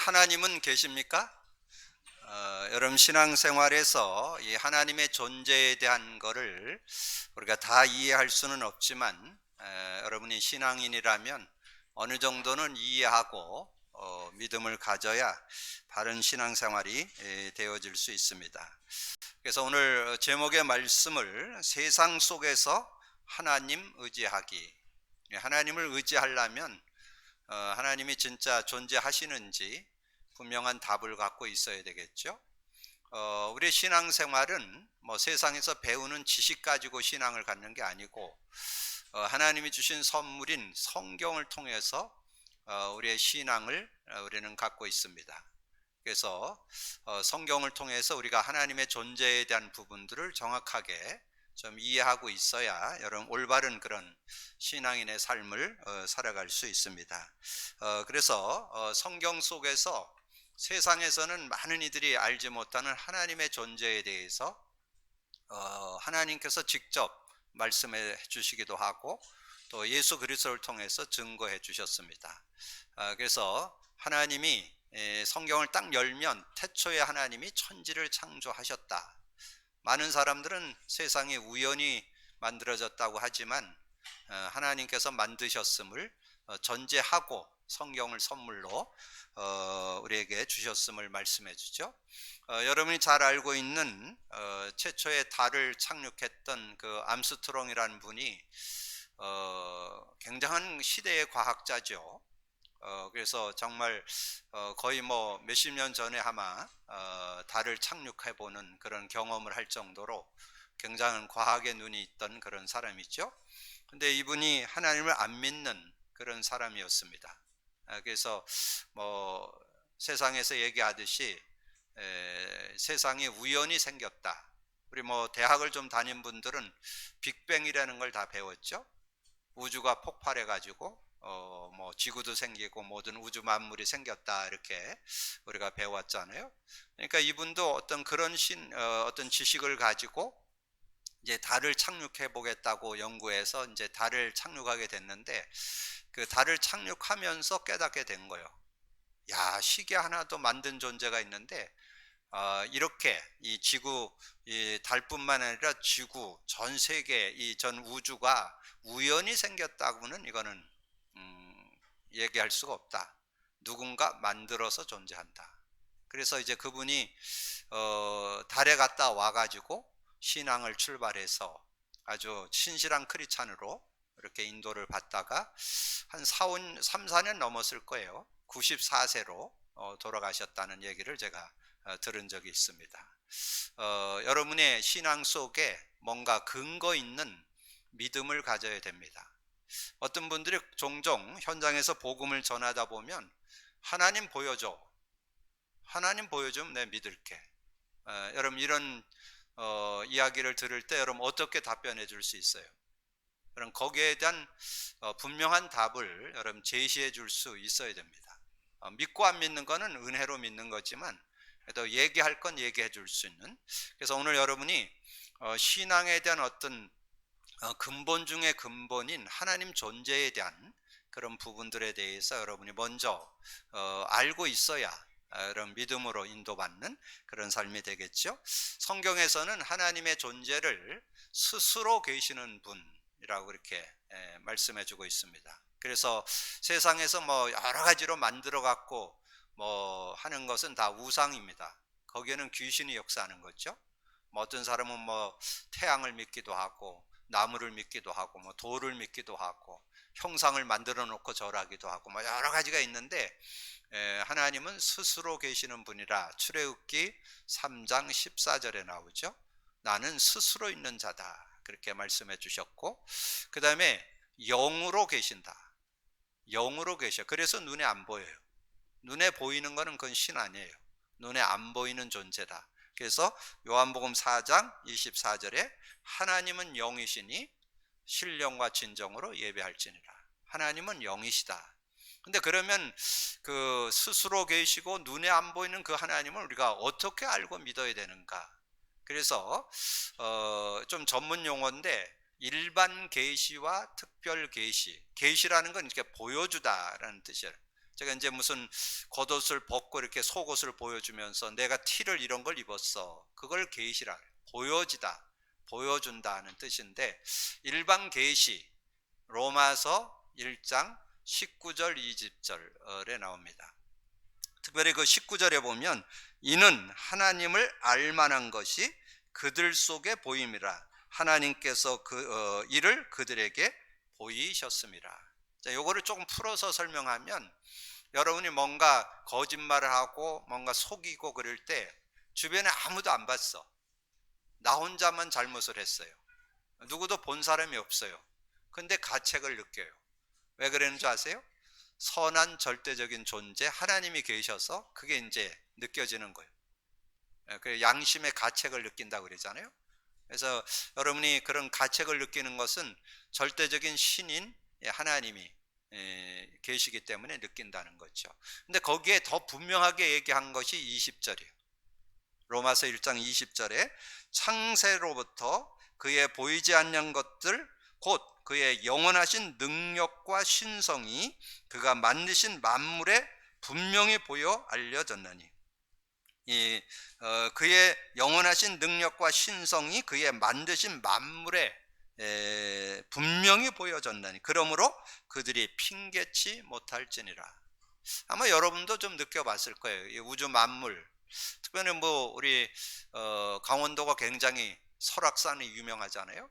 하나님은 계십니까? 여러분 신앙생활에서 이 하나님의 존재에 대한 거를 우리가 다 이해할 수는 없지만 여러분이 신앙인이라면 어느 정도는 이해하고 믿음을 가져야 바른 신앙생활이 되어질 수 있습니다. 그래서 오늘 제목의 말씀을 세상 속에서 하나님 의지하기. 하나님을 의지하려면 하나님이 진짜 존재하시는지 분명한 답을 갖고 있어야 되겠죠. 우리의 신앙생활은 뭐 세상에서 배우는 지식 가지고 신앙을 갖는 게 아니고 하나님이 주신 선물인 성경을 통해서 우리의 신앙을 우리는 갖고 있습니다. 그래서 성경을 통해서 우리가 하나님의 존재에 대한 부분들을 정확하게 좀 이해하고 있어야 여러분 올바른 그런 신앙인의 삶을 살아갈 수 있습니다. 그래서 성경 속에서 세상에서는 많은 이들이 알지 못하는 하나님의 존재에 대해서 하나님께서 직접 말씀해 주시기도 하고 또 예수 그리스도를 통해서 증거해 주셨습니다. 그래서 하나님이 성경을 딱 열면 태초에 하나님이 천지를 창조하셨다. 많은 사람들은 세상이 우연히 만들어졌다고 하지만 하나님께서 만드셨음을 전제하고 성경을 선물로 우리에게 주셨음을 말씀해 주죠. 여러분이 잘 알고 있는 최초에 달을 착륙했던 그 암스트롱이라는 분이 굉장한 시대의 과학자죠. 그래서 정말 거의 뭐 몇십 년 전에 아마 달을 착륙해 보는 그런 경험을 할 정도로 굉장한 과학의 눈이 있던 그런 사람이죠. 근데 이분이 하나님을 안 믿는 그런 사람이었습니다. 그래서 뭐 세상에서 얘기하듯이 세상이 우연히 생겼다. 우리 뭐 대학을 좀 다닌 분들은 빅뱅이라는 걸 다 배웠죠. 우주가 폭발해 가지고 뭐 지구도 생기고 모든 우주 만물이 생겼다 이렇게 우리가 배웠잖아요. 그러니까 이분도 어떤 그런 어떤 지식을 가지고 이제 달을 착륙해 보겠다고 연구해서 이제 달을 착륙하게 됐는데 그 달을 착륙하면서 깨닫게 된 거예요. 야, 시계 하나도 만든 존재가 있는데 이렇게 이 지구, 이 달뿐만 아니라 지구, 전 세계, 이 전 우주가 우연히 생겼다고는 이거는 얘기할 수가 없다. 누군가 만들어서 존재한다. 그래서 이제 그분이 달에 갔다 와가지고 신앙을 출발해서 아주 신실한 크리스찬으로 이렇게 인도를 받다가 한 3, 4년 넘었을 거예요. 94세로 돌아가셨다는 얘기를 제가 들은 적이 있습니다. 여러분의 신앙 속에 뭔가 근거 있는 믿음을 가져야 됩니다. 어떤 분들이 종종 현장에서 복음을 전하다 보면 하나님 보여줘. 하나님 보여주면 내가 믿을게. 여러분 이런 이야기를 들을 때 여러분 어떻게 답변해 줄 수 있어요? 그럼 거기에 대한 분명한 답을 여러분 제시해 줄 수 있어야 됩니다. 믿고 안 믿는 거는 은혜로 믿는 거지만 그래도 얘기할 건 얘기해 줄 수 있는. 그래서 오늘 여러분이 신앙에 대한 어떤 근본 중의 근본인 하나님 존재에 대한 그런 부분들에 대해서 여러분이 먼저 알고 있어야 이런 믿음으로 인도받는 그런 삶이 되겠죠. 성경에서는 하나님의 존재를 스스로 계시는 분이라고 이렇게 말씀해 주고 있습니다. 그래서 세상에서 뭐 여러 가지로 만들어 갖고 뭐 하는 것은 다 우상입니다. 거기에는 귀신이 역사하는 거죠. 뭐 어떤 사람은 뭐 태양을 믿기도 하고 나무를 믿기도 하고 뭐 돌을 믿기도 하고 형상을 만들어 놓고 절하기도 하고 뭐 여러 가지가 있는데 하나님은 스스로 계시는 분이라 출애굽기 3장 14절에 나오죠. 나는 스스로 있는 자다 그렇게 말씀해 주셨고 그 다음에 영으로 계신다. 영으로 계셔. 그래서 눈에 안 보여요. 눈에 보이는 거는 그건 신 아니에요. 눈에 안 보이는 존재다. 그래서 요한복음 4장 24절에 하나님은 영이시니 신령과 진정으로 예배할지니라. 하나님은 영이시다. 근데 그러면 그 스스로 계시고 눈에 안 보이는 그 하나님을 우리가 어떻게 알고 믿어야 되는가? 그래서 좀 전문 용어인데 일반 계시와 특별 계시. 계시라는 건 이렇게 보여주다라는 뜻이에요. 제가 이제 무슨 겉옷을 벗고 이렇게 속옷을 보여주면서 내가 티를 이런 걸 입었어. 그걸 계시라. 보여지다, 보여준다는 뜻인데, 일반 계시 로마서 1장 19절 20절에 나옵니다. 특별히 그 19절에 보면 이는 하나님을 알만한 것이 그들 속에 보임이라. 하나님께서 이를 그들에게 보이셨습니다. 자, 요거를 조금 풀어서 설명하면, 여러분이 뭔가 거짓말을 하고 뭔가 속이고 그럴 때 주변에 아무도 안 봤어. 나 혼자만 잘못을 했어요. 누구도 본 사람이 없어요. 근데 가책을 느껴요. 왜 그러는 줄 아세요? 선한 절대적인 존재 하나님이 계셔서 그게 이제 느껴지는 거예요. 그 양심의 가책을 느낀다고 그러잖아요. 그래서 여러분이 그런 가책을 느끼는 것은 절대적인 신인 하나님이 계시기 때문에 느낀다는 거죠. 근데 거기에 더 분명하게 얘기한 것이 20절이에요. 로마서 1장 20절에 창세로부터 그의 보이지 않는 것들 곧 그의 영원하신 능력과 신성이 그가 만드신 만물에 분명히 보여 알려졌나니, 그의 영원하신 능력과 신성이 그의 만드신 만물에 분명히 보여졌나니 그러므로 그들이 핑계치 못할지니라. 아마 여러분도 좀 느껴봤을 거예요. 이 우주 만물, 특별히 뭐 우리 강원도가 굉장히 설악산이 유명하잖아요.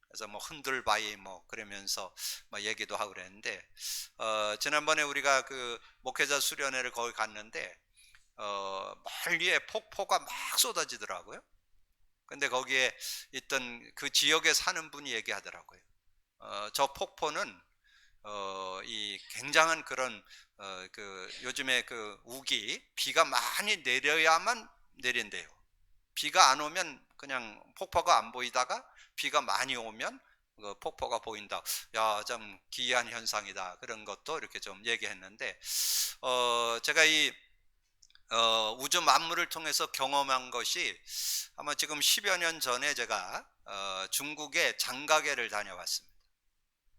그래서 뭐 흔들바위 뭐 그러면서 뭐 얘기도 하고 그랬는데, 지난번에 우리가 그 목회자 수련회를 거기 갔는데 멀리에 폭포가 막 쏟아지더라고요. 근데 거기에 있던 그 지역에 사는 분이 얘기하더라고요. 저 폭포는 이 굉장한 그런 그 요즘에 그 우기 비가 많이 내려야만 내린대요. 비가 안 오면 그냥 폭포가 안 보이다가 비가 많이 오면 그 폭포가 보인다. 야, 좀 기이한 현상이다. 그런 것도 이렇게 좀 얘기했는데, 제가 이 우주 만물을 통해서 경험한 것이 아마 지금 10여 년 전에 제가 중국의 장가게를 다녀왔습니다.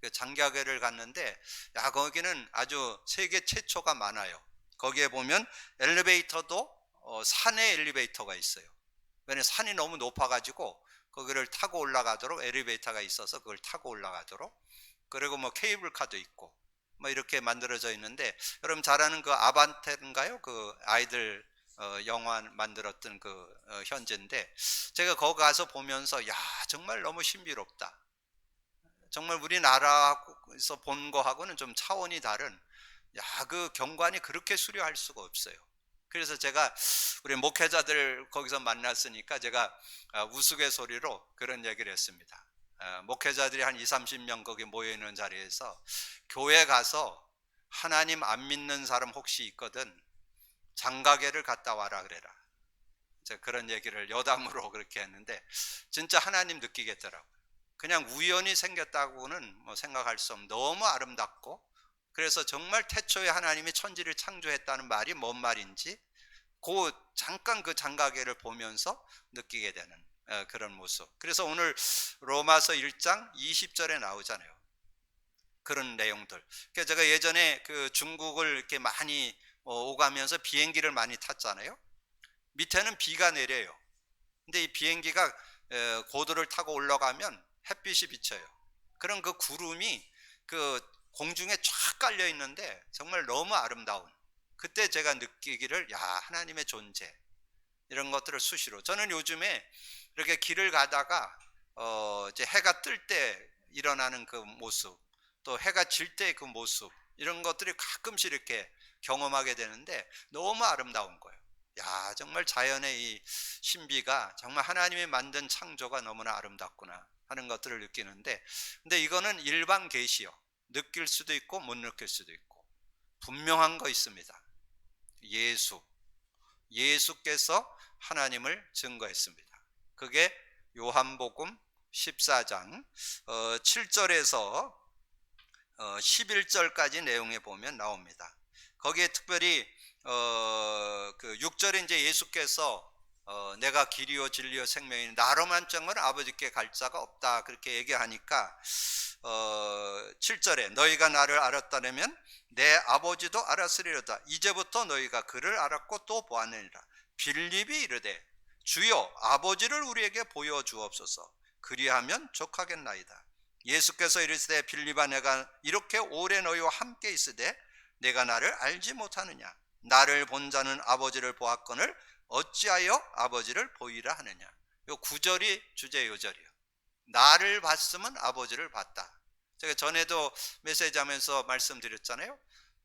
그 장가게를 갔는데, 야, 거기는 아주 세계 최초가 많아요. 거기에 보면 엘리베이터도 산에 엘리베이터가 있어요. 왜냐면 산이 너무 높아가지고 거기를 타고 올라가도록 엘리베이터가 있어서 그걸 타고 올라가도록, 그리고 뭐 케이블카도 있고 뭐 이렇게 만들어져 있는데, 여러분 잘 아는 그 아반떼인가요? 그 아이들 영화 만들었던 그 현재인데, 제가 거기 가서 보면서 야, 정말 너무 신비롭다. 정말 우리나라에서 본 거하고는 좀 차원이 다른, 야, 그 경관이 그렇게 수려할 수가 없어요. 그래서 제가 우리 목회자들 거기서 만났으니까 제가 우스갯소리로 그런 얘기를 했습니다. 목회자들이 한 20, 30명 거기 모여있는 자리에서 교회 가서 하나님 안 믿는 사람 혹시 있거든 장가게를 갔다 와라 그래라. 제가 그런 얘기를 여담으로 그렇게 했는데 진짜 하나님 느끼겠더라고요. 그냥 우연히 생겼다고는 뭐 생각할 수 없는, 너무 아름답고, 그래서 정말 태초에 하나님이 천지를 창조했다는 말이 뭔 말인지 잠깐 그 장가계를 보면서 느끼게 되는 그런 모습. 그래서 오늘 로마서 1장 20절에 나오잖아요. 그런 내용들. 그래서 제가 예전에 그 중국을 이렇게 많이 오가면서 비행기를 많이 탔잖아요. 밑에는 비가 내려요. 근데 이 비행기가 고도를 타고 올라가면 햇빛이 비쳐요. 그럼 그 구름이 그 공중에 쫙 깔려 있는데 정말 너무 아름다운, 그때 제가 느끼기를, 야, 하나님의 존재, 이런 것들을 수시로. 저는 요즘에 이렇게 길을 가다가 이제 해가 뜰 때 일어나는 그 모습, 또 해가 질 때 그 모습, 이런 것들이 가끔씩 이렇게 경험하게 되는데 너무 아름다운 거예요. 야, 정말 자연의 이 신비가, 정말 하나님이 만든 창조가 너무나 아름답구나 하는 것들을 느끼는데, 근데 이거는 일반 계시요. 느낄 수도 있고 못 느낄 수도 있고, 분명한 거 있습니다. 예수께서 하나님을 증거했습니다. 그게 요한복음 14장 7절에서 11절까지 내용에 보면 나옵니다. 거기에 특별히 그 6절에 이제 예수께서 내가 길이요 진리요 생명이니 나로만 정말 아버지께 갈 자가 없다 그렇게 얘기하니까 7절에 너희가 나를 알았다면 내 아버지도 알았으리로다. 이제부터 너희가 그를 알았고 또 보았느니라. 빌립이 이르되 주여 아버지를 우리에게 보여주옵소서. 그리하면 족하겠나이다. 예수께서 이르시되 빌립아 내가 이렇게 오래 너희와 함께 있으되 내가 나를 알지 못하느냐. 나를 본 자는 아버지를 보았거늘 어찌하여 아버지를 보이라 하느냐. 요 9절이 주제 요절이에요. 나를 봤으면 아버지를 봤다. 제가 전에도 메시지 하면서 말씀드렸잖아요.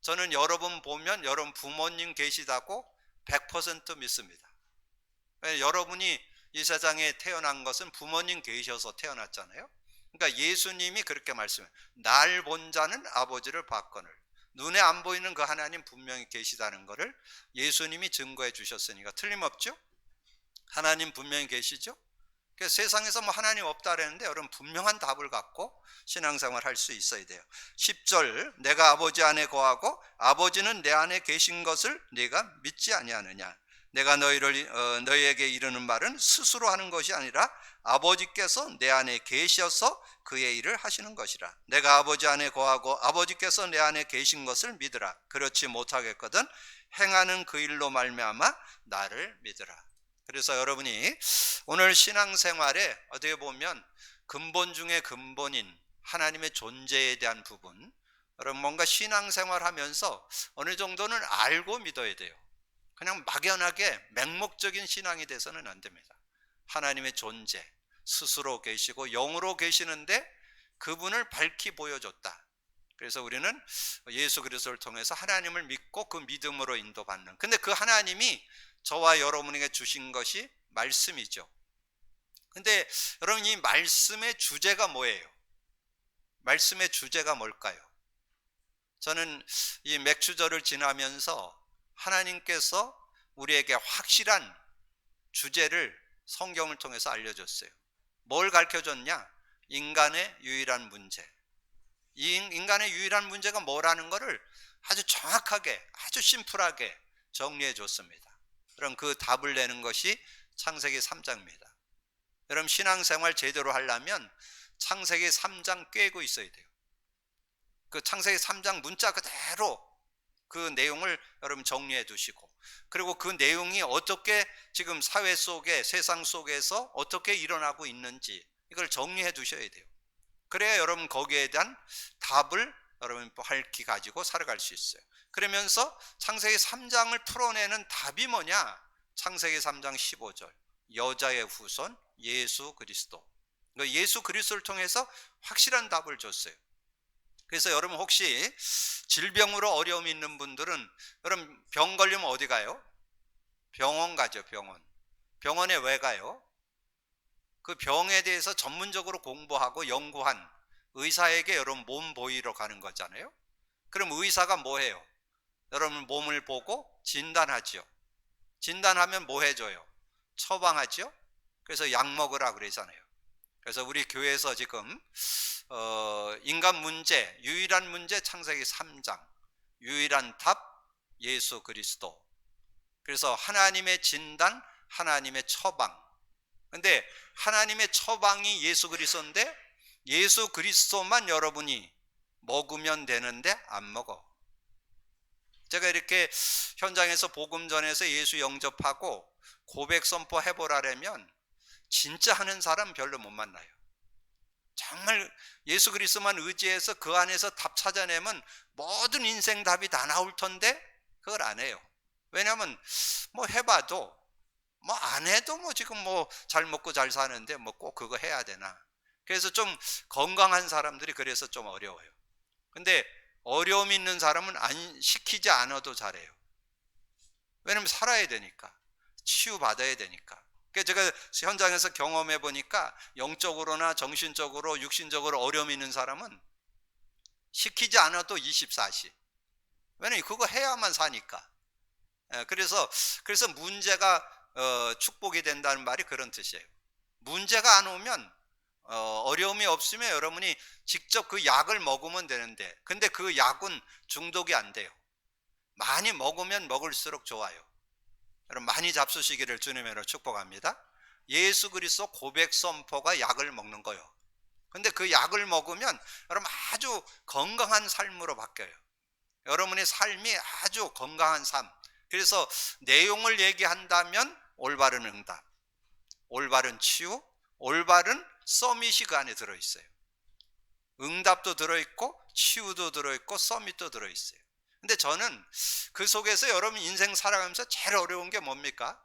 저는 여러분 보면 여러분 부모님 계시다고 100% 믿습니다. 여러분이 이 세상에 태어난 것은 부모님 계셔서 태어났잖아요. 그러니까 예수님이 그렇게 말씀해요. 날 본 자는 아버지를 봤거늘. 눈에 안 보이는 그 하나님 분명히 계시다는 것을 예수님이 증거해 주셨으니까 틀림없죠. 하나님 분명히 계시죠. 그래서 세상에서 뭐 하나님 없다 그랬는데 여러분 분명한 답을 갖고 신앙생활 할 수 있어야 돼요. 10절 내가 아버지 안에 거하고 아버지는 내 안에 계신 것을 네가 믿지 아니하느냐. 내가 너희에게 이르는 말은 스스로 하는 것이 아니라 아버지께서 내 안에 계셔서 그의 일을 하시는 것이라. 내가 아버지 안에 거하고 아버지께서 내 안에 계신 것을 믿으라. 그렇지 못하겠거든 행하는 그 일로 말미암아 나를 믿으라. 그래서 여러분이 오늘 신앙생활에 어떻게 보면 근본 중에 근본인 하나님의 존재에 대한 부분, 여러분 뭔가 신앙생활 하면서 어느 정도는 알고 믿어야 돼요. 그냥 막연하게 맹목적인 신앙이 돼서는 안 됩니다. 하나님의 존재, 스스로 계시고 영으로 계시는데 그분을 밝히 보여줬다. 그래서 우리는 예수 그리스도를 통해서 하나님을 믿고 그 믿음으로 인도받는. 근데 그 하나님이 저와 여러분에게 주신 것이 말씀이죠. 근데 여러분 이 말씀의 주제가 뭐예요? 말씀의 주제가 뭘까요? 저는 이 맥주절을 지나면서 하나님께서 우리에게 확실한 주제를 성경을 통해서 알려줬어요. 뭘 가르쳐줬냐? 인간의 유일한 문제. 이 인간의 유일한 문제가 뭐라는 것을 아주 정확하게, 아주 심플하게 정리해 줬습니다. 그럼 그 답을 내는 것이 창세기 3장입니다. 여러분 신앙생활 제대로 하려면 창세기 3장 꿰고 있어야 돼요. 그 창세기 3장 문자 그대로 그 내용을 여러분 정리해 두시고, 그리고 그 내용이 어떻게 지금 사회 속에 세상 속에서 어떻게 일어나고 있는지 이걸 정리해 두셔야 돼요. 그래야 여러분 거기에 대한 답을 여러분 밝히 가지고 살아갈 수 있어요. 그러면서 창세기 3장을 풀어내는 답이 뭐냐? 창세기 3장 15절 여자의 후손 예수 그리스도. 예수 그리스도를 통해서 확실한 답을 줬어요. 그래서 여러분 혹시 질병으로 어려움이 있는 분들은 여러분 병 걸리면 어디 가요? 병원 가죠. 병원에 왜 가요? 그 병에 대해서 전문적으로 공부하고 연구한 의사에게 여러분 몸 보이러 가는 거잖아요. 그럼 의사가 뭐 해요? 여러분 몸을 보고 진단하죠. 진단하면 뭐 해줘요? 처방하죠. 그래서 약 먹으라 그러잖아요. 그래서 우리 교회에서 지금 인간 문제, 유일한 문제 창세기 3장, 유일한 답 예수 그리스도. 그래서 하나님의 진단, 하나님의 처방. 근데 하나님의 처방이 예수 그리스도인데 예수 그리스도만 여러분이 먹으면 되는데 안 먹어. 제가 이렇게 현장에서 복음 전해서 예수 영접하고 고백 선포 해보라면 진짜 하는 사람 별로 못 만나요. 정말 예수 그리스도만 의지해서 그 안에서 답 찾아내면 모든 인생 답이 다 나올 텐데 그걸 안 해요. 왜냐하면 뭐 해봐도 뭐 안 해도 뭐 지금 뭐 잘 먹고 잘 사는데 뭐 꼭 그거 해야 되나. 그래서 좀 건강한 사람들이 그래서 좀 어려워요. 근데 어려움 있는 사람은 안 시키지 않아도 잘해요. 왜냐면 살아야 되니까, 치유받아야 되니까. 그러니까 제가 현장에서 경험해 보니까 영적으로나 정신적으로 육신적으로 어려움 있는 사람은 시키지 않아도 24시. 왜냐면 그거 해야만 사니까. 그래서 문제가 축복이 된다는 말이 그런 뜻이에요. 문제가 안 오면 어려움이 없으면 여러분이 직접 그 약을 먹으면 되는데, 근데 그 약은 중독이 안 돼요. 많이 먹으면 먹을수록 좋아요. 여러분 많이 잡수시기를 주님으로 축복합니다. 예수 그리스도 고백 선포가 약을 먹는 거예요. 근데 그 약을 먹으면 여러분 아주 건강한 삶으로 바뀌어요. 여러분의 삶이 아주 건강한 삶. 그래서 내용을 얘기한다면 올바른 응답, 올바른 치유, 올바른 서밋이 그 안에 들어있어요. 응답도 들어있고 치유도 들어있고 서밋도 들어있어요. 근데 저는 그 속에서 여러분 인생 살아가면서 제일 어려운 게 뭡니까?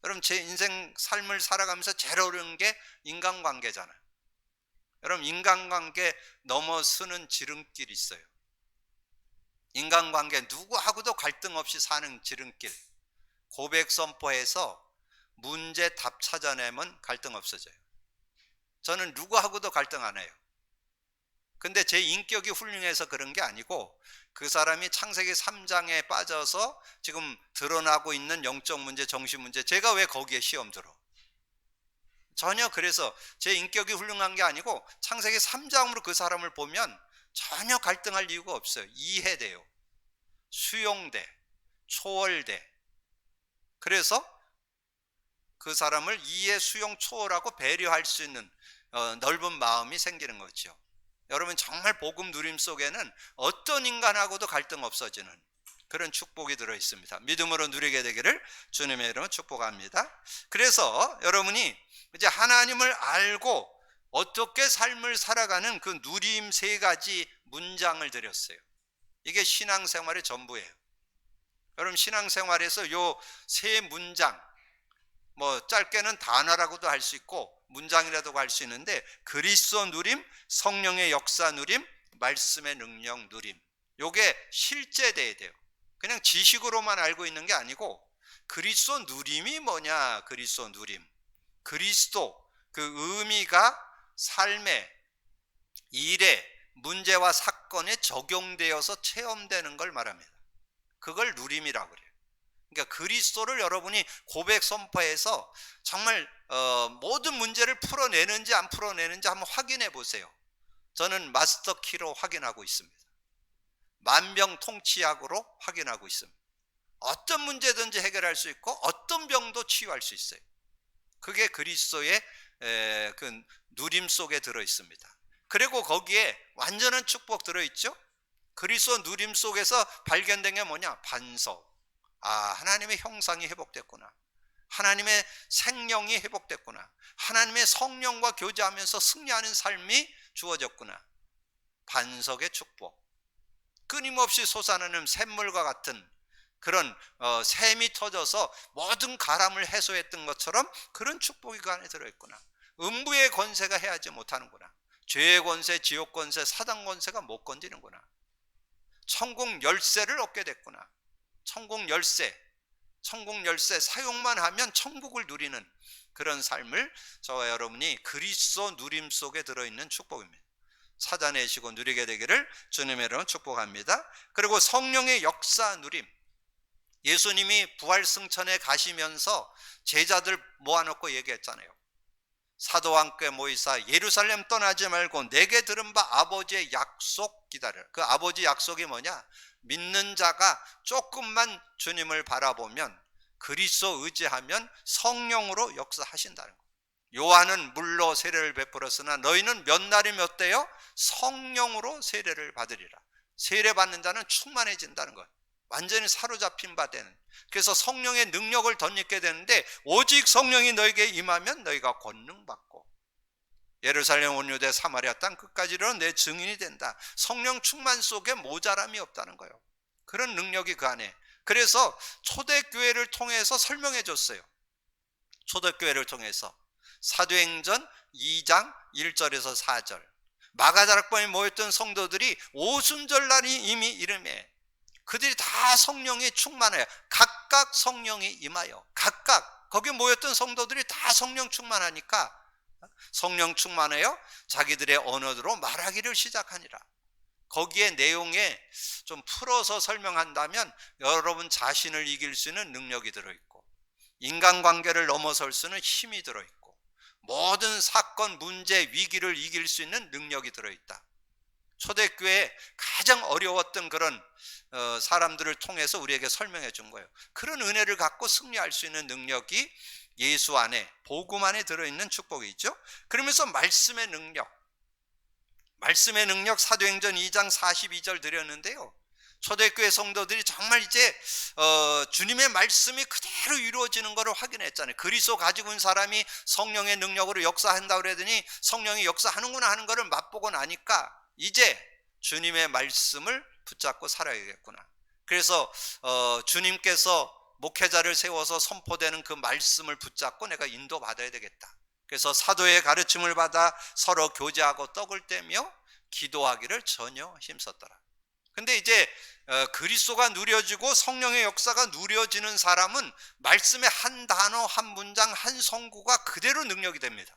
여러분 제 인생 삶을 살아가면서 제일 어려운 게 인간관계잖아요. 여러분 인간관계 넘어서는 지름길이 있어요. 인간관계 누구하고도 갈등 없이 사는 지름길. 고백 선포해서 문제 답 찾아내면 갈등 없어져요. 저는 누구하고도 갈등 안 해요. 근데 제 인격이 훌륭해서 그런 게 아니고 그 사람이 창세기 3장에 빠져서 지금 드러나고 있는 영적 문제, 정신 문제, 제가 왜 거기에 시험 들어? 전혀. 그래서 제 인격이 훌륭한 게 아니고 창세기 3장으로 그 사람을 보면 전혀 갈등할 이유가 없어요. 이해돼요. 수용돼. 초월돼. 그래서 그 사람을 이해, 수용, 초월하고 배려할 수 있는 넓은 마음이 생기는 거죠. 여러분 정말 복음 누림 속에는 어떤 인간하고도 갈등 없어지는 그런 축복이 들어있습니다. 믿음으로 누리게 되기를 주님의 이름으로 축복합니다. 그래서 여러분이 이제 하나님을 알고 어떻게 삶을 살아가는 그 누림 3가지 문장을 드렸어요. 이게 신앙생활의 전부예요. 여러분 신앙생활에서 요 3문장, 뭐 짧게는 단어라고도 할 수 있고 문장이라도 할 수 있는데 그리스도 누림, 성령의 역사 누림, 말씀의 능력 누림. 요게 실제돼야 돼요. 그냥 지식으로만 알고 있는 게 아니고 그리스도 누림이 뭐냐? 그리스도 누림. 그리스도 그 의미가 삶에, 일에, 문제와 사건에 적용되어서 체험되는 걸 말합니다. 그걸 누림이라고 그래요. 그러니까 그리스도를 여러분이 고백 선포해서 정말 모든 문제를 풀어내는지 안 풀어내는지 한번 확인해 보세요. 저는 마스터 키로 확인하고 있습니다. 만병통치약으로 확인하고 있습니다. 어떤 문제든지 해결할 수 있고 어떤 병도 치유할 수 있어요. 그게 그리스도의 그 누림 속에 들어 있습니다. 그리고 거기에 완전한 축복 들어 있죠. 그리스도 누림 속에서 발견된 게 뭐냐? 반석. 하나님의 형상이 회복됐구나. 하나님의 생명이 회복됐구나. 하나님의 성령과 교제하면서 승리하는 삶이 주어졌구나. 반석의 축복. 끊임없이 솟아나는 샘물과 같은 그런 샘이 터져서 모든 가람을 해소했던 것처럼 그런 축복이 그 안에 들어있구나. 음부의 권세가 해하지 못하는구나. 죄의 권세, 지옥 권세, 사단 권세가 못 건드리는구나. 천국 열쇠를 얻게 됐구나. 천국 열쇠 사용만 하면 천국을 누리는 그런 삶을 저와 여러분이 그리스도 누림 속에 들어있는 축복입니다. 찾아내시고 누리게 되기를 주님의 이름으로 축복합니다. 그리고 성령의 역사 누림. 예수님이 부활승천에 가시면서 제자들 모아놓고 얘기했잖아요. 사도와 함께 모이사 예루살렘 떠나지 말고 내게 들은 바 아버지의 약속 기다려라. 그 아버지 약속이 뭐냐? 믿는 자가 조금만 주님을 바라보면 그리스도 의지하면 성령으로 역사하신다는 거예요. 요한은 물로 세례를 베풀었으나 너희는 몇 날이 몇 대요? 성령으로 세례를 받으리라. 세례 받는 자는 충만해진다는 거예요. 완전히 사로잡힌 바 되는. 그래서 성령의 능력을 덧입게 되는데 오직 성령이 너에게 임하면 너희가 권능 받고 예루살렘 온 유대 사마리아 땅 끝까지로 내 증인이 된다. 성령 충만 속에 모자람이 없다는 거예요. 그런 능력이 그 안에. 그래서 초대교회를 통해서 설명해 줬어요. 초대교회를 통해서 사도행전 2장 1절에서 4절 마가다락방에 모였던 성도들이 오순절날이 이미 이름에 그들이 다 성령이 충만해요. 각각 성령이 임하여 각각 거기 모였던 성도들이 다 성령 충만하니까 성령 충만하여 자기들의 언어로 말하기를 시작하니라. 거기에 내용에 좀 풀어서 설명한다면 여러분 자신을 이길 수 있는 능력이 들어있고 인간관계를 넘어설 수 있는 힘이 들어있고 모든 사건, 문제, 위기를 이길 수 있는 능력이 들어있다. 초대교회에 가장 어려웠던 그런 사람들을 통해서 우리에게 설명해 준 거예요. 그런 은혜를 갖고 승리할 수 있는 능력이 예수 안에, 복음 안에 들어있는 축복이죠. 그러면서 말씀의 능력 사도행전 2장 42절 드렸는데요. 초대교회 성도들이 정말 이제 주님의 말씀이 그대로 이루어지는 것을 확인했잖아요. 그리스도 가지고 있는 사람이 성령의 능력으로 역사한다고 그러더니 성령이 역사하는구나 하는 것을 맛보고 나니까 이제 주님의 말씀을 붙잡고 살아야겠구나. 그래서 주님께서 목회자를 세워서 선포되는 그 말씀을 붙잡고 내가 인도받아야 되겠다. 그래서 사도의 가르침을 받아 서로 교제하고 떡을 떼며 기도하기를 전혀 힘썼더라. 근데 이제 그리스도가 누려지고 성령의 역사가 누려지는 사람은 말씀의 한 단어, 한 문장, 한 성구가 그대로 능력이 됩니다.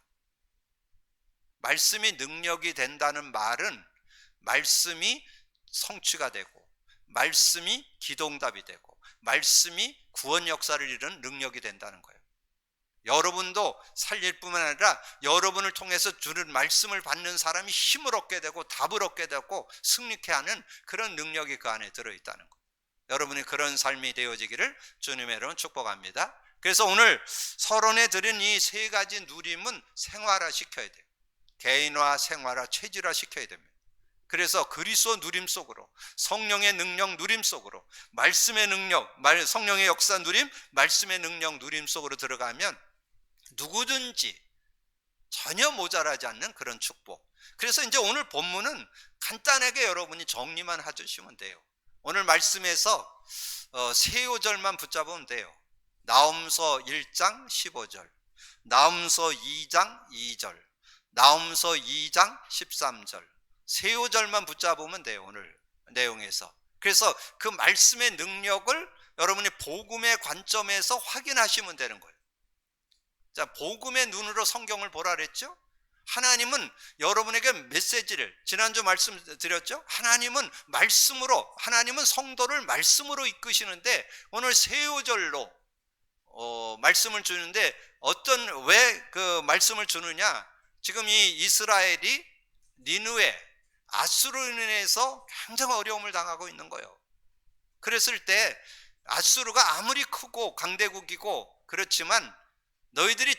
말씀이 능력이 된다는 말은 말씀이 성취가 되고 말씀이 기도응답이 되고 말씀이 구원 역사를 이루는 능력이 된다는 거예요. 여러분도 살릴 뿐만 아니라 여러분을 통해서 주는 말씀을 받는 사람이 힘을 얻게 되고 답을 얻게 되고 승리케 하는 그런 능력이 그 안에 들어있다는 거예요. 여러분이 그런 삶이 되어지기를 주님의 이름으로 축복합니다. 그래서 오늘 서론에 드린 이 세 가지 누림은 생활화 시켜야 돼요. 개인화, 생활화, 체질화 시켜야 됩니다. 그래서 그리스도 누림 속으로, 성령의 능력 누림 속으로, 말씀의 능력, 성령의 역사 누림, 말씀의 능력 누림 속으로 들어가면 누구든지 전혀 모자라지 않는 그런 축복. 그래서 이제 오늘 본문은 간단하게 여러분이 정리만 해주시면 돼요. 오늘 말씀에서 세 요절만 붙잡으면 돼요. 나홈서 1장 15절, 나홈서 2장 2절, 나홈서 2장 13절, 세 요절만 붙잡으면 돼요. 오늘 내용에서. 그래서 그 말씀의 능력을 여러분이 복음의 관점에서 확인하시면 되는 거예요. 자, 복음의 눈으로 성경을 보라 그랬죠? 하나님은 여러분에게 메시지를, 지난주 말씀드렸죠? 하나님은 말씀으로, 하나님은 성도를 말씀으로 이끄시는데 오늘 세 요절로 말씀을 주는데 왜 그 말씀을 주느냐? 지금 이 이스라엘이 니느웨, 아수르로 인해서 굉장히 어려움을 당하고 있는 거예요. 그랬을 때 아수르가 아무리 크고 강대국이고 그렇지만 너희들이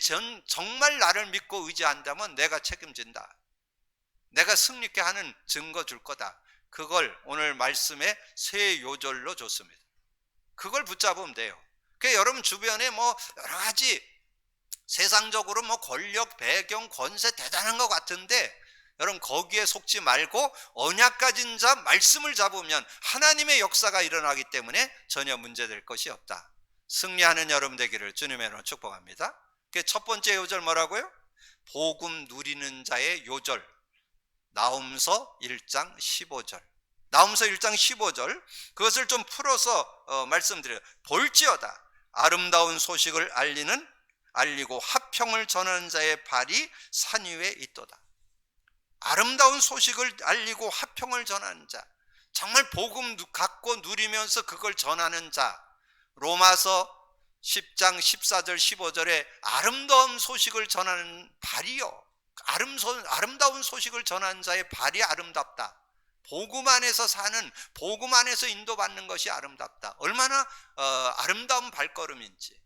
정말 나를 믿고 의지한다면 내가 책임진다. 내가 승리케 하는 증거 줄 거다. 그걸 오늘 말씀에 세 요절로 줬습니다. 그걸 붙잡으면 돼요. 그러니까 여러분 주변에 뭐 여러 가지 세상적으로 뭐 권력, 배경, 권세 대단한 것 같은데 여러분 거기에 속지 말고 언약 가진 자 말씀을 잡으면 하나님의 역사가 일어나기 때문에 전혀 문제될 것이 없다. 승리하는 여러분 되기를 주님의 이름으로 축복합니다. 첫 번째 요절 뭐라고요? 복음 누리는 자의 요절. 나홈서 1장 15절. 나홈서 1장 15절. 그것을 좀 풀어서 말씀드려요. 볼지어다 아름다운 소식을 알리고 화평을 전하는 자의 발이 산 위에 있도다. 아름다운 소식을 알리고 화평을 전하는 자, 정말 복음 갖고 누리면서 그걸 전하는 자. 로마서 10장 14절 15절에 아름다운 소식을 전하는 발이요, 아름다운 소식을 전하는 자의 발이 아름답다. 복음 안에서 사는, 복음 안에서 인도받는 것이 아름답다. 얼마나 아름다운 발걸음인지.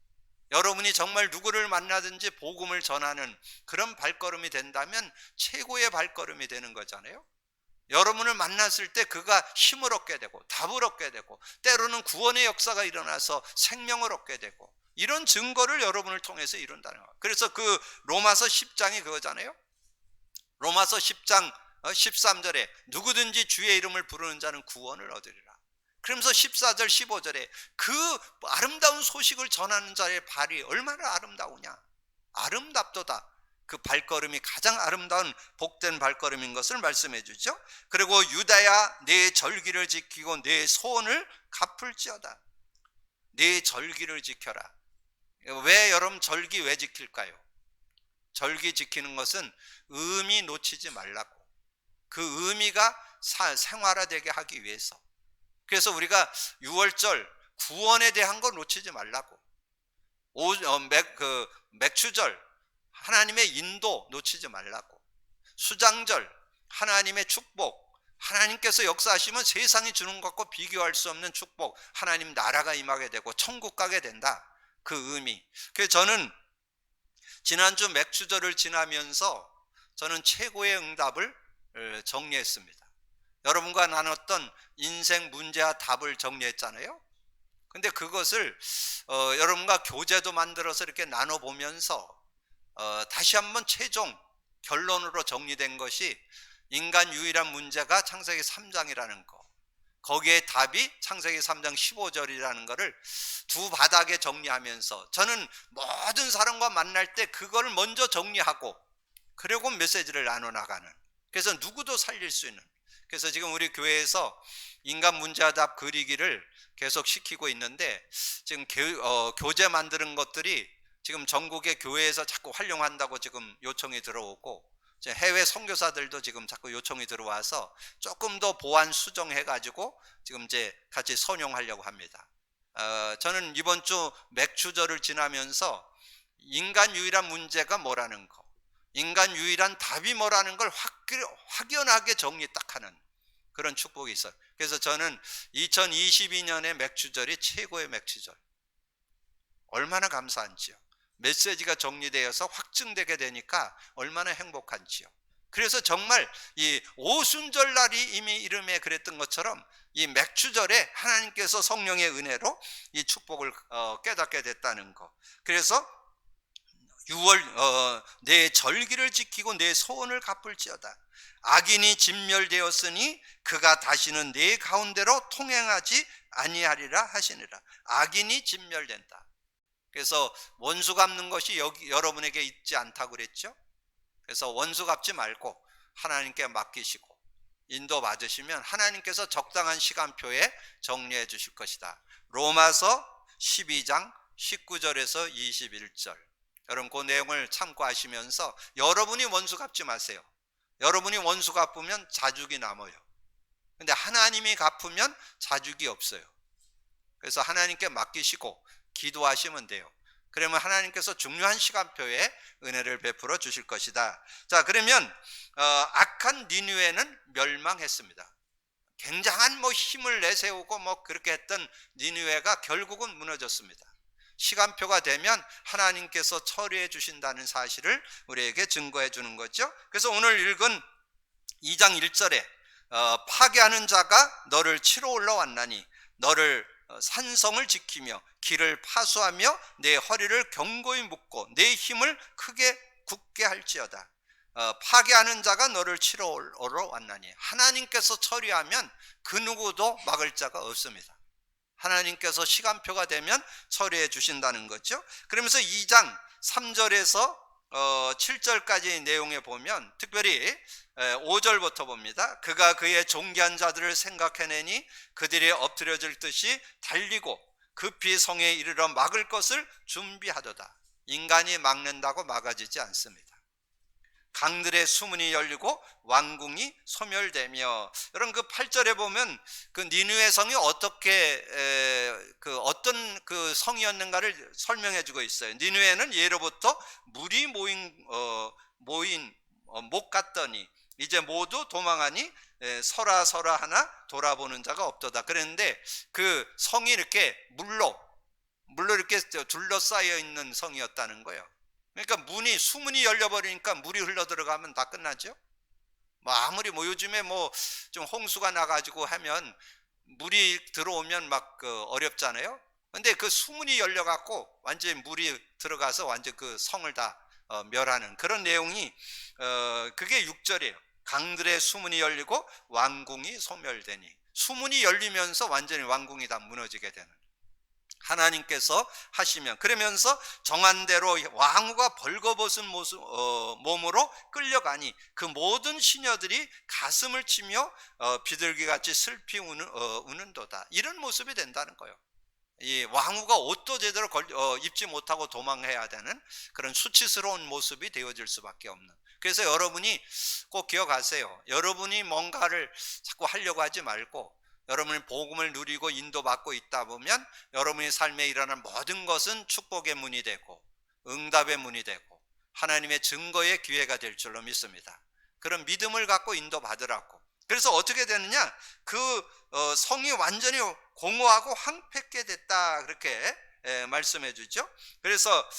여러분이 정말 누구를 만나든지 복음을 전하는 그런 발걸음이 된다면 최고의 발걸음이 되는 거잖아요. 여러분을 만났을 때 그가 힘을 얻게 되고 답을 얻게 되고 때로는 구원의 역사가 일어나서 생명을 얻게 되고 이런 증거를 여러분을 통해서 이룬다는 거예요. 그래서 그 로마서 10장이 그거잖아요. 로마서 10장 13절에 누구든지 주의 이름을 부르는 자는 구원을 얻으리라. 그러면서 14절 15절에 그 아름다운 소식을 전하는 자의 발이 얼마나 아름다우냐. 아름답도다. 그 발걸음이 가장 아름다운 복된 발걸음인 것을 말씀해 주죠. 그리고 유다야 내 절기를 지키고 내 소원을 갚을지어다. 내 절기를 지켜라. 왜 여러분 절기 왜 지킬까요? 절기 지키는 것은 의미 놓치지 말라고. 그 의미가 생활화되게 하기 위해서. 그래서 우리가 6월절 구원에 대한 거 놓치지 말라고. 맥추절 하나님의 인도 놓치지 말라고. 수장절 하나님의 축복, 하나님께서 역사하시면 세상이 주는 것과 비교할 수 없는 축복, 하나님 나라가 임하게 되고 천국 가게 된다. 그 의미. 그래서 저는 지난주 맥주절을 지나면서 저는 최고의 응답을 정리했습니다. 여러분과 나눴던 인생 문제와 답을 정리했잖아요. 근데 그것을 여러분과 교재도 만들어서 이렇게 나눠보면서 다시 한번 최종 결론으로 정리된 것이 인간 유일한 문제가 창세기 3장이라는 거, 거기에 답이 창세기 3장 15절이라는 거를 두 바닥에 정리하면서 저는 모든 사람과 만날 때 그걸 먼저 정리하고 그리고 메시지를 나눠나가는, 그래서 누구도 살릴 수 있는, 그래서 지금 우리 교회에서 인간 문제와 답 그리기를 계속 시키고 있는데 지금 교재 만드는 것들이 지금 전국의 교회에서 자꾸 활용한다고 지금 요청이 들어오고 해외 선교사들도 지금 자꾸 요청이 들어와서 조금 더 보완 수정해 가지고 지금 이제 같이 선용하려고 합니다. 저는 이번 주 맥주절을 지나면서 인간 유일한 문제가 뭐라는 거, 인간 유일한 답이 뭐라는 걸 확연하게 정리 딱 하는 그런 축복이 있어요. 그래서 저는 2022년의 맥주절이 최고의 맥주절. 얼마나 감사한지요. 메시지가 정리되어서 확증되게 되니까 얼마나 행복한지요. 그래서 정말 이 오순절 날이 이미 이름에 그랬던 것처럼 이 맥주절에 하나님께서 성령의 은혜로 이 축복을 깨닫게 됐다는 거. 그래서 6월 내 절기를 지키고 내 소원을 갚을지어다. 악인이 진멸되었으니 그가 다시는 내 가운데로 통행하지 아니하리라 하시니라. 악인이 진멸된다. 그래서 원수 갚는 것이 여러분에게 있지 않다고 그랬죠. 그래서 원수 갚지 말고 하나님께 맡기시고 인도 받으시면 하나님께서 적당한 시간표에 정리해 주실 것이다. 로마서 12장 19절에서 21절. 여러분 그 내용을 참고하시면서 여러분이 원수 갚지 마세요. 여러분이 원수 갚으면 자죽이 남아요. 근데 하나님이 갚으면 자죽이 없어요. 그래서 하나님께 맡기시고 기도하시면 돼요. 그러면 하나님께서 중요한 시간표에 은혜를 베풀어 주실 것이다. 자, 그러면 악한 니느웨는 멸망했습니다. 굉장한 힘을 내세우고 그렇게 했던 니느웨가 결국은 무너졌습니다. 시간표가 되면 하나님께서 처리해 주신다는 사실을 우리에게 증거해 주는 거죠. 그래서 오늘 읽은 2장 1절에 파괴하는 자가 너를 치러 올라왔나니 너를 산성을 지키며 길을 파수하며 내 허리를 견고히 묶고 내 힘을 크게 굳게 할지어다. 파괴하는 자가 너를 치러 올라왔나니 하나님께서 처리하면 그 누구도 막을 자가 없습니다. 하나님께서 시간표가 되면 처리해 주신다는 거죠. 그러면서 2장 3절에서 7절까지 내용에 보면 특별히 5절부터 봅니다. 그가 그의 존귀한 자들을 생각해내니 그들이 엎드려질 듯이 달리고 급히 성에 이르러 막을 것을 준비하도다. 인간이 막는다고 막아지지 않습니다. 강들의 수문이 열리고 왕궁이 소멸되며, 여러분 그 8절에 보면 그 니느웨 성이 어떻게 어떤 그 성이었는가를 설명해 주고 있어요. 니느웨는 예로부터 물이 모인 못 갔더니 이제 모두 도망하니 서라 하나 돌아보는 자가 없도다. 그랬는데 그 성이 이렇게 물로 이렇게 둘러싸여 있는 성이었다는 거예요. 그러니까 수문이 열려버리니까 물이 흘러들어가면 다 끝나죠. 아무리 요즘에 좀 홍수가 나가지고 하면 물이 들어오면 어렵잖아요. 근데 그 수문이 열려갖고 완전히 물이 들어가서 완전 그 성을 다 멸하는 그런 내용이 그게 6절이에요. 강들의 수문이 열리고 왕궁이 소멸되니, 수문이 열리면서 완전히 왕궁이 다 무너지게 되는, 하나님께서 하시면, 그러면서 정한 대로 왕후가 벌거벗은 몸으로 끌려가니 그 모든 시녀들이 가슴을 치며 비둘기같이 슬피 우는도다. 이런 모습이 된다는 거예요. 이 왕후가 옷도 제대로 입지 못하고 도망해야 되는 그런 수치스러운 모습이 되어질 수밖에 없는. 그래서 여러분이 꼭 기억하세요. 여러분이 뭔가를 자꾸 하려고 하지 말고 여러분이 복음을 누리고 인도받고 있다 보면 여러분의 삶에 일어난 모든 것은 축복의 문이 되고 응답의 문이 되고 하나님의 증거의 기회가 될 줄로 믿습니다. 그런 믿음을 갖고 인도받으라고, 그래서 어떻게 되느냐? 성이 완전히 공허하고 황폐케 됐다, 그렇게 말씀해 주죠. 그래서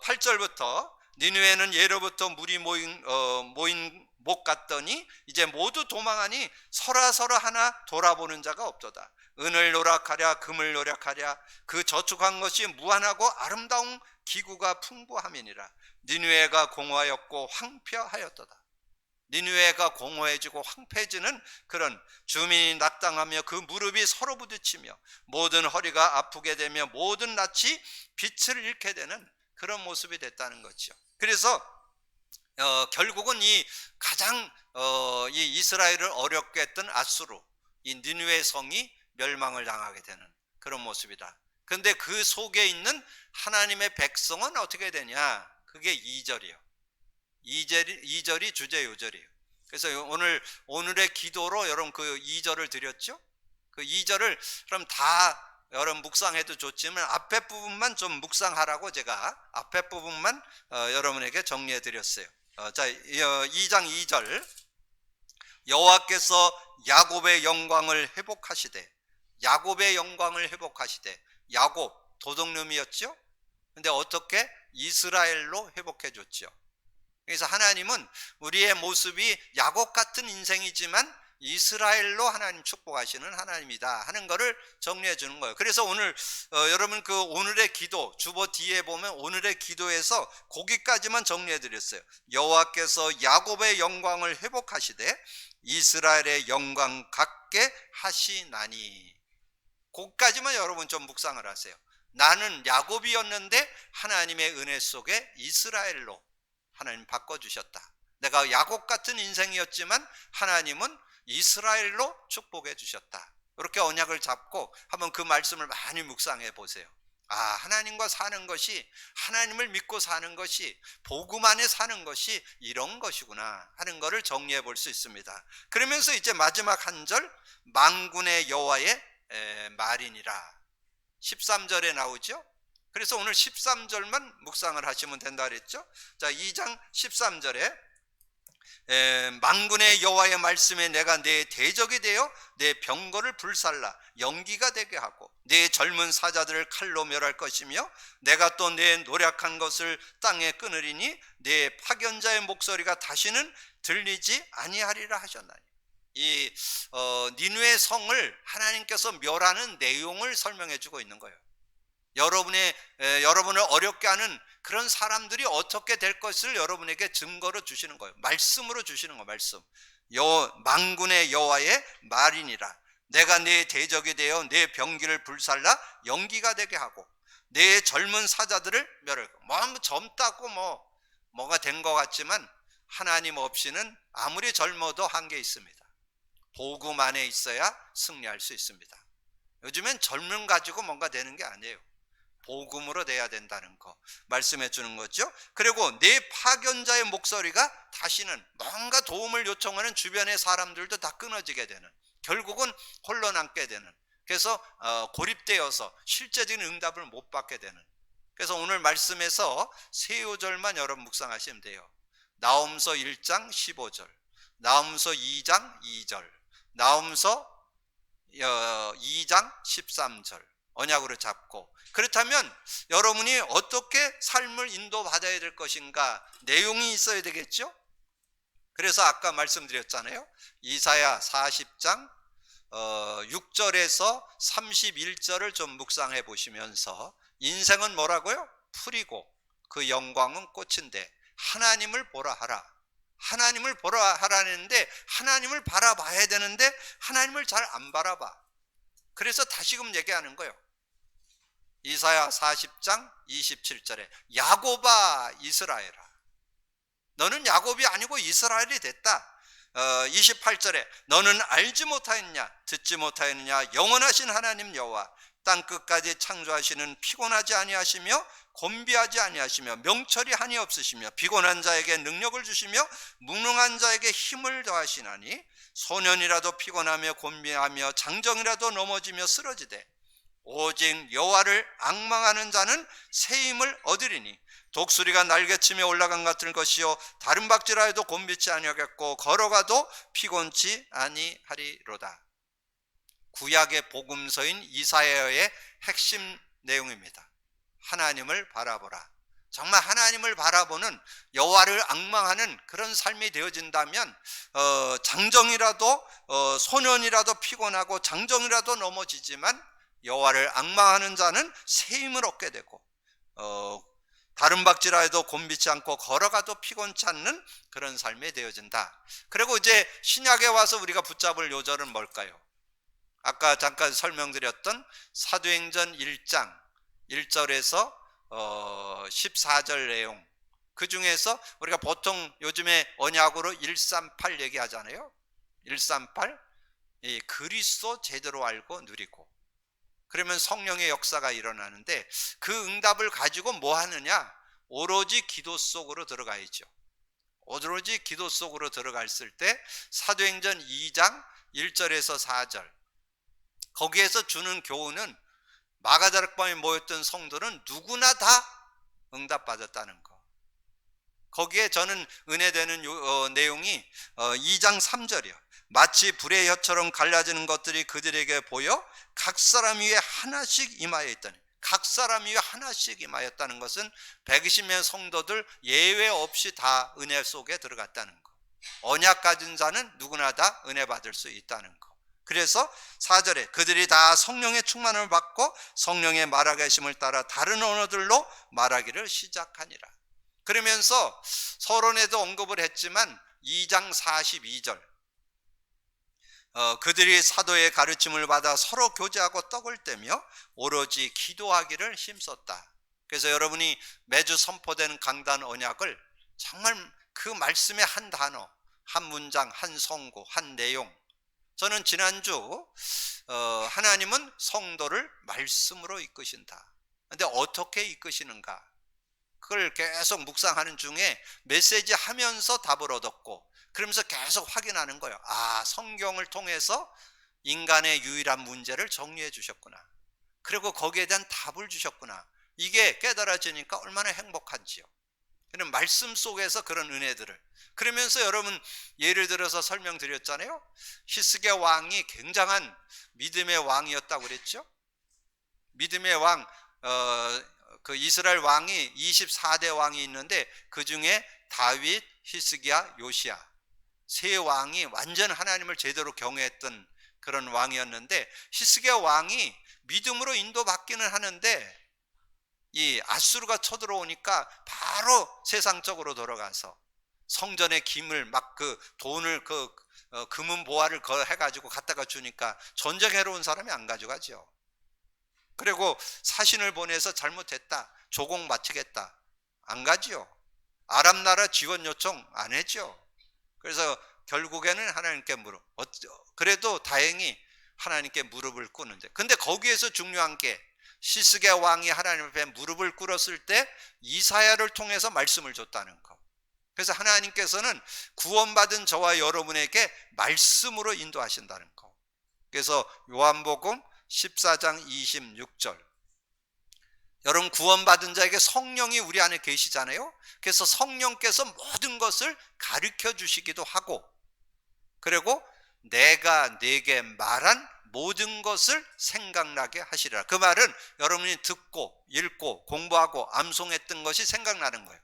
8절부터 니느웨는 예로부터 물이 모인 목 같더니 이제 모두 도망하니 서라서라 하나 돌아보는 자가 없도다. 은을 노력하랴 금을 노력하랴 그 저축한 것이 무한하고 아름다운 기구가 풍부함이니라. 니느웨가 공허하였고 황폐하였도다. 니느웨가 공허해지고 황폐해지는 그런, 주민이 낙당하며 그 무릎이 서로 부딪히며 모든 허리가 아프게 되며 모든 낯이 빛을 잃게 되는 그런 모습이 됐다는 거죠. 그래서 결국은 이 가장 이 이스라엘을 어렵게 했던 아수르, 이 니느웨 성이 멸망을 당하게 되는 그런 모습이다. 그런데 그 속에 있는 하나님의 백성은 어떻게 되냐? 그게 2절이요. 2절이 주제 요절이에요. 그래서 오늘의 기도로 여러분 그 2절을 드렸죠. 그 2절을 그럼 다 여러분 묵상해도 좋지만 앞에 부분만 좀 묵상하라고 제가 앞에 부분만 여러분에게 정리해 드렸어요. 자, 2장 2절, 여호와께서 야곱의 영광을 회복하시되, 야곱의 영광을 회복하시되, 야곱 도둑놈이었죠. 근데 어떻게? 이스라엘로 회복해 줬죠. 그래서 하나님은 우리의 모습이 야곱 같은 인생이지만 이스라엘로 하나님 축복하시는 하나님이다 하는 것을 정리해 주는 거예요. 그래서 오늘 여러분 그 오늘의 기도 주보 뒤에 보면 오늘의 기도에서 거기까지만 정리해 드렸어요. 여호와께서 야곱의 영광을 회복하시되 이스라엘의 영광 갖게 하시나니, 거기까지만 여러분 좀 묵상을 하세요. 나는 야곱이었는데 하나님의 은혜 속에 이스라엘로 하나님 바꿔주셨다. 내가 야곱 같은 인생이었지만 하나님은 이스라엘로 축복해 주셨다. 이렇게 언약을 잡고 한번 그 말씀을 많이 묵상해 보세요. 아, 하나님과 사는 것이, 하나님을 믿고 사는 것이, 복음 안에 사는 것이 이런 것이구나 하는 것을 정리해 볼 수 있습니다. 그러면서 이제 마지막 한 절, 만군의 여호와의 말이니라 13절에 나오죠. 그래서 오늘 13절만 묵상을 하시면 된다 그랬죠. 자, 2장 13절에 만군의 여호와의 말씀에 내가 내 대적이 되어 내 병거를 불살라 연기가 되게 하고 내 젊은 사자들을 칼로 멸할 것이며 내가 또 내 노력한 것을 땅에 끊으리니 내 파견자의 목소리가 다시는 들리지 아니하리라 하셨나니. 이 니느웨 성을 하나님께서 멸하는 내용을 설명해 주고 있는 거예요. 여러분을 어렵게 하는 그런 사람들이 어떻게 될 것을 여러분에게 증거로 주시는 거예요. 말씀으로 주시는 거예요. 말씀. 만군의 여호와의 말이니라. 내가 네 대적이 되어 내 병기를 불살라 연기가 되게 하고 내 젊은 사자들을 멸하고. 뭐 젊다고 뭐가 된 것 같지만 하나님 없이는 아무리 젊어도 한계 있습니다. 복음 안에 있어야 승리할 수 있습니다. 요즘엔 젊음 가지고 뭔가 되는 게 아니에요. 복음으로 돼야 된다는 거 말씀해 주는 거죠. 그리고 내 파견자의 목소리가 다시는 뭔가 도움을 요청하는 주변의 사람들도 다 끊어지게 되는, 결국은 홀로 남게 되는, 그래서 고립되어서 실제적인 응답을 못 받게 되는. 그래서 오늘 말씀에서 세 요절만 여러분 묵상하시면 돼요. 나홈서 1장 15절, 나홈서 2장 2절, 나홈서 2장 13절 언약으로 잡고, 그렇다면 여러분이 어떻게 삶을 인도받아야 될 것인가 내용이 있어야 되겠죠. 그래서 아까 말씀드렸잖아요. 이사야 40장 6절에서 31절을 좀 묵상해 보시면서 인생은 뭐라고요? 풀이고 그 영광은 꽃인데 하나님을 보라 하라. 하나님을 보라 하라는데 하나님을 바라봐야 되는데 하나님을 잘 안 바라봐. 그래서 다시금 얘기하는 거예요. 이사야 40장 27절에 야곱아 이스라엘아, 너는 야곱이 아니고 이스라엘이 됐다. 28절에 너는 알지 못하였냐 듣지 못하였느냐 영원하신 하나님 여호와 땅끝까지 창조하시는 피곤하지 아니하시며 곤비하지 아니하시며 명철이 한이 없으시며 피곤한 자에게 능력을 주시며 무능한 자에게 힘을 더하시나니 소년이라도 피곤하며 곤비하며 장정이라도 넘어지며 쓰러지되 오직 여호와를 앙망하는 자는 새 힘을 얻으리니 독수리가 날개치며 올라간 같은 것이요 다른 박질하여도 곤비치 아니하겠고 걸어가도 피곤치 아니하리로다. 구약의 복음서인 이사야의 핵심 내용입니다. 하나님을 바라보라. 정말 하나님을 바라보는, 여호와를 앙망하는 그런 삶이 되어진다면 장정이라도 소년이라도 피곤하고 장정이라도 넘어지지만 여호와를 앙망하는 자는 새 힘을 얻게 되고 다른 박질하여도 곤비치 않고 걸어가도 피곤치 않는 그런 삶이 되어진다. 그리고 이제 신약에 와서 우리가 붙잡을 요절은 뭘까요? 아까 잠깐 설명드렸던 사도행전 1장 1절에서 14절 내용, 그 중에서 우리가 보통 요즘에 언약으로 138 얘기하잖아요. 138, 이 그리스도 제대로 알고 누리고, 그러면 성령의 역사가 일어나는데 그 응답을 가지고 뭐 하느냐? 오로지 기도 속으로 들어가야죠. 오로지 기도 속으로 들어갔을 때 사도행전 2장 1절에서 4절, 거기에서 주는 교훈은 마가다락방에 모였던 성도는 누구나 다 응답받았다는 거. 거기에 저는 은혜되는 내용이 2장 3절이요. 마치 불의 혀처럼 갈라지는 것들이 그들에게 보여 각 사람 위에 하나씩 임하여 있다니. 각 사람 위에 하나씩 임하였다는 것은 120명 성도들 예외 없이 다 은혜 속에 들어갔다는 거. 언약 가진 자는 누구나 다 은혜 받을 수 있다는 거. 그래서 4절에 그들이 다 성령의 충만을 받고 성령의 말하게 하심을 따라 다른 언어들로 말하기를 시작하니라. 그러면서 서론에도 언급을 했지만 2장 42절, 그들이 사도의 가르침을 받아 서로 교제하고 떡을 떼며 오로지 기도하기를 힘썼다. 그래서 여러분이 매주 선포되는 강단 언약을 정말 그 말씀의 한 단어, 한 문장, 한 성구, 한 내용, 저는 지난주 하나님은 성도를 말씀으로 이끄신다. 근데 어떻게 이끄시는가? 그걸 계속 묵상하는 중에 메시지 하면서 답을 얻었고, 그러면서 계속 확인하는 거예요. 아, 성경을 통해서 인간의 유일한 문제를 정리해 주셨구나. 그리고 거기에 대한 답을 주셨구나. 이게 깨달아지니까 얼마나 행복한지요. 그런 말씀 속에서 그런 은혜들을, 그러면서 여러분 예를 들어서 설명드렸잖아요. 히스기야 왕이 굉장한 믿음의 왕이었다고 그랬죠. 믿음의 왕, 그 이스라엘 왕이 24대 왕이 있는데 그 중에 다윗, 히스기야, 요시야 세 왕이 완전 하나님을 제대로 경외했던 그런 왕이었는데, 히스기야 왕이 믿음으로 인도받기는 하는데 이 아수르가 쳐들어오니까 바로 세상적으로 돌아가서 성전의 김을 막 그 돈을 금은 보화를 해가지고 갖다가 주니까 전쟁해로 온 사람이 안 가져가죠. 그리고 사신을 보내서 잘못했다, 조공 바치겠다, 안 가지요. 아람 나라 지원 요청 안 했죠. 그래서 결국에는 하나님께 그래도 다행히 하나님께 무릎을 꿇는데, 근데 거기에서 중요한 게 히스기야 왕이 하나님 앞에 무릎을 꿇었을 때 이사야를 통해서 말씀을 줬다는 거. 그래서 하나님께서는 구원받은 저와 여러분에게 말씀으로 인도하신다는 거. 그래서 요한복음 14장 26절, 여러분 구원받은 자에게 성령이 우리 안에 계시잖아요. 그래서 성령께서 모든 것을 가르쳐 주시기도 하고, 그리고 내가 내게 말한 모든 것을 생각나게 하시리라. 그 말은 여러분이 듣고 읽고 공부하고 암송했던 것이 생각나는 거예요.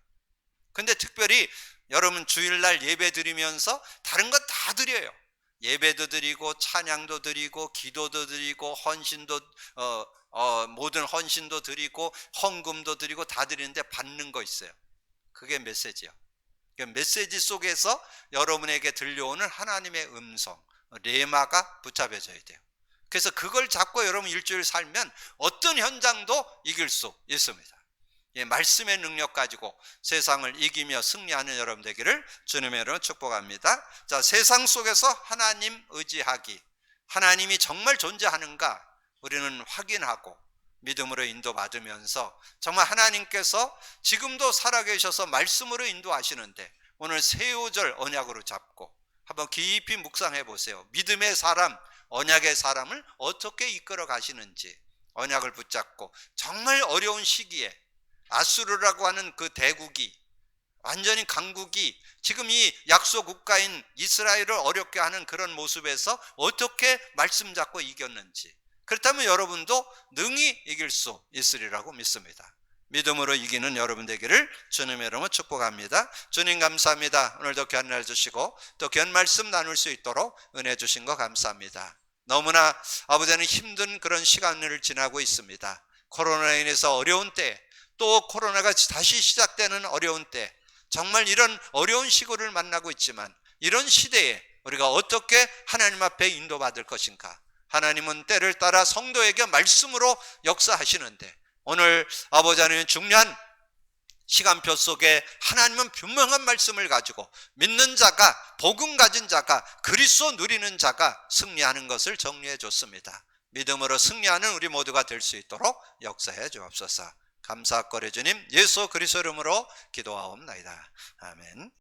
근데 특별히 여러분 주일날 예배 드리면서 다른 것 다 드려요. 예배도 드리고 찬양도 드리고 기도도 드리고 헌신도 모든 헌신도 드리고 헌금도 드리고 다 드리는데 받는 거 있어요. 그게 메시지예요. 메시지 속에서 여러분에게 들려오는 하나님의 음성, 레마가 붙잡혀져야 돼요. 그래서 그걸 잡고 여러분 일주일 살면 어떤 현장도 이길 수 있습니다. 말씀의 능력 가지고 세상을 이기며 승리하는 여러분 되기를 주님의 이름으로 축복합니다. 자, 세상 속에서 하나님 의지하기, 하나님이 정말 존재하는가 우리는 확인하고 믿음으로 인도받으면서 정말 하나님께서 지금도 살아계셔서 말씀으로 인도하시는데 오늘 세오절 언약으로 잡고 한번 깊이 묵상해 보세요. 믿음의 사람, 언약의 사람을 어떻게 이끌어 가시는지, 언약을 붙잡고 정말 어려운 시기에 아수르라고 하는 그 대국이, 완전히 강국이 지금 이 약소 국가인 이스라엘을 어렵게 하는 그런 모습에서 어떻게 말씀 잡고 이겼는지, 그렇다면 여러분도 능히 이길 수 있으리라고 믿습니다. 믿음으로 이기는 여러분 되기를 주님의 이름으로 축복합니다. 주님 감사합니다. 오늘도 귀한 날 주시고 또 귀한 말씀 나눌 수 있도록 은혜 주신 거 감사합니다. 너무나 아버지는 힘든 그런 시간을 지나고 있습니다. 코로나로 인해서 어려운 때, 또 코로나가 다시 시작되는 어려운 때, 정말 이런 어려운 시국을 만나고 있지만 이런 시대에 우리가 어떻게 하나님 앞에 인도받을 것인가? 하나님은 때를 따라 성도에게 말씀으로 역사하시는데, 오늘 아버지 하나님은 중요한 시간표 속에 하나님은 분명한 말씀을 가지고 믿는 자가, 복음 가진 자가, 그리스도 누리는 자가 승리하는 것을 정리해 줬습니다. 믿음으로 승리하는 우리 모두가 될 수 있도록 역사해 주옵소서. 감사거리 주님 예수 그리스도 이름으로 기도하옵나이다. 아멘.